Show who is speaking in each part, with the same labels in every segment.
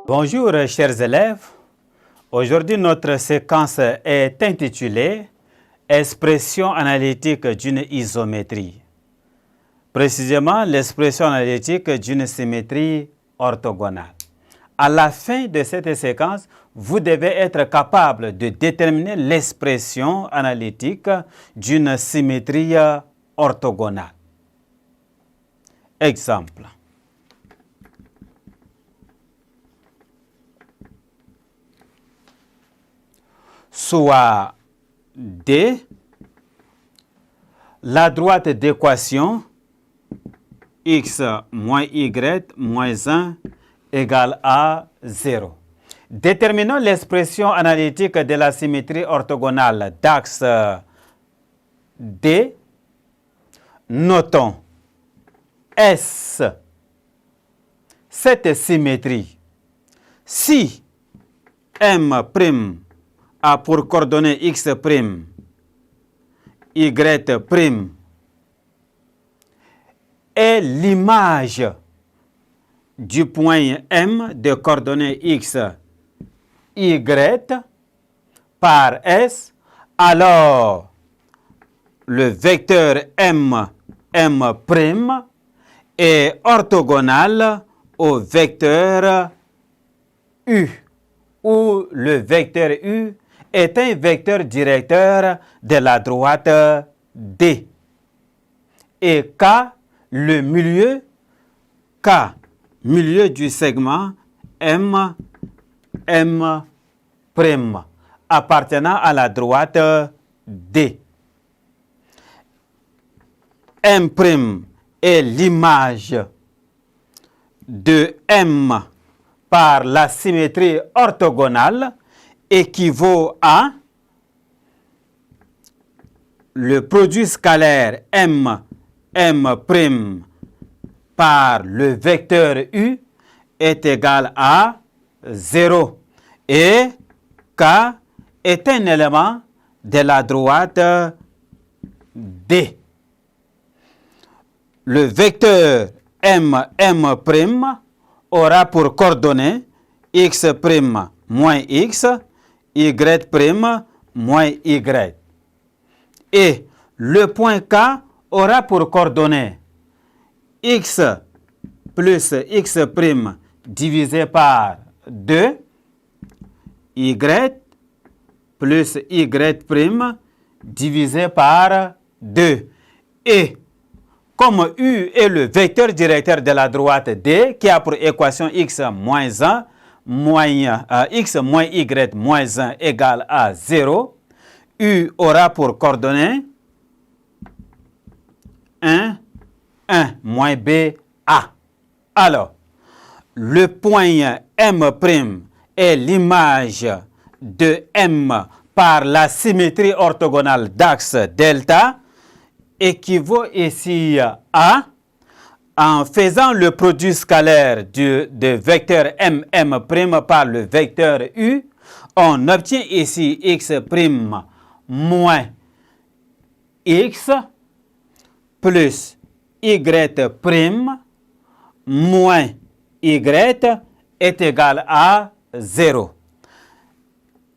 Speaker 1: Bonjour chers élèves, aujourd'hui notre séquence est intitulée « Expression analytique d'une isométrie ». Précisément l'expression analytique d'une symétrie orthogonale. À la fin de cette séquence, vous devez être capable de déterminer l'expression analytique d'une symétrie orthogonale. Exemple. Soit D, la droite d'équation x moins y moins 1 égale à 0. Déterminons l'expression analytique de la symétrie orthogonale d'axe D. Notons S. Cette symétrie, si M' a pour coordonnées x', y' est l'image du point M de coordonnées x, y par S, alors le vecteur M' est orthogonal au vecteur U, où le vecteur U est un vecteur directeur de la droite D. Et K, le milieu, K, milieu du segment M', appartenant à la droite D. M' est l'image de M par la symétrie orthogonale équivaut à le produit scalaire M' par le vecteur U est égal à 0 et K est un élément de la droite D. Le vecteur M' aura pour coordonnées x' moins x, y' moins y. Et le point K aura pour coordonnées x plus x' divisé par 2, y plus y' divisé par 2. Et comme U est le vecteur directeur de la droite D, qui a pour équation x moins 1, x moins y moins 1 égale à 0, U aura pour coordonnées 1, moins B, A. Alors, le point M' est l'image de M par la symétrie orthogonale d'axe delta, équivaut ici à, en faisant le produit scalaire de vecteur M' par le vecteur U, on obtient ici x' moins x plus y' moins y est égal à 0.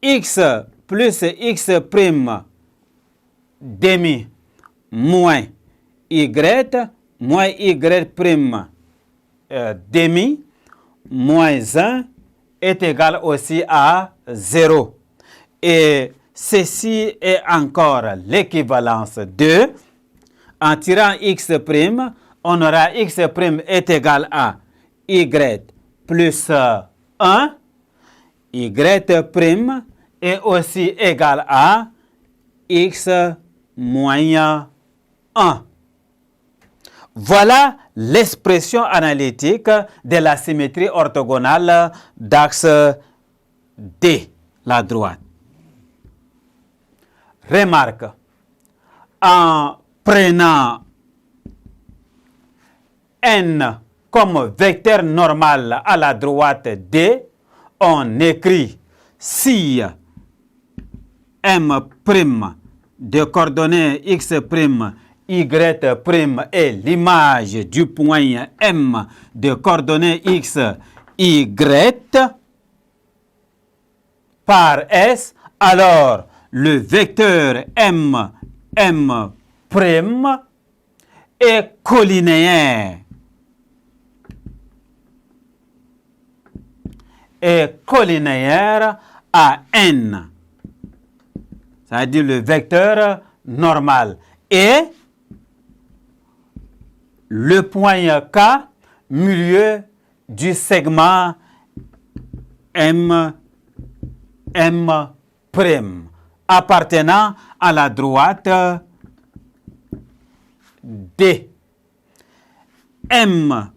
Speaker 1: X plus x' demi moins y demi moins 1 est égal aussi à 0. Et ceci est encore l'équivalence de, en tirant x', on aura x' est égal à y plus 1, y' est aussi égal à x moins 1. Voilà l'expression analytique de la symétrie orthogonale d'axe D, la droite. Remarque, en prenant N comme vecteur normal à la droite D, on écrit si M' de coordonnées x', y' est l'image du point M de coordonnées x, y, par S, alors le vecteur M prime est collinéaire. Est collinéaire à N. C'est-à-dire le vecteur normal. Et le point K, milieu du segment M', appartenant à la droite D. M'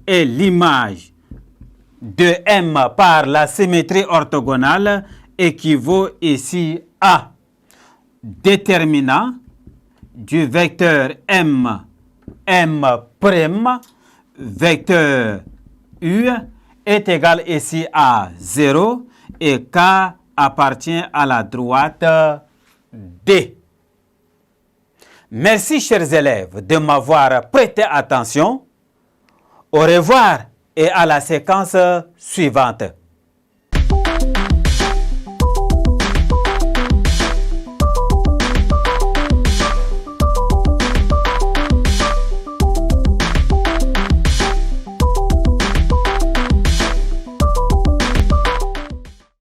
Speaker 1: est l'image de M par la symétrie orthogonale équivaut ici à déterminant du vecteur M', vecteur U est égal ici à 0 et K appartient à la droite D. Merci, chers élèves, de m'avoir prêté attention. Au revoir et à la séquence suivante.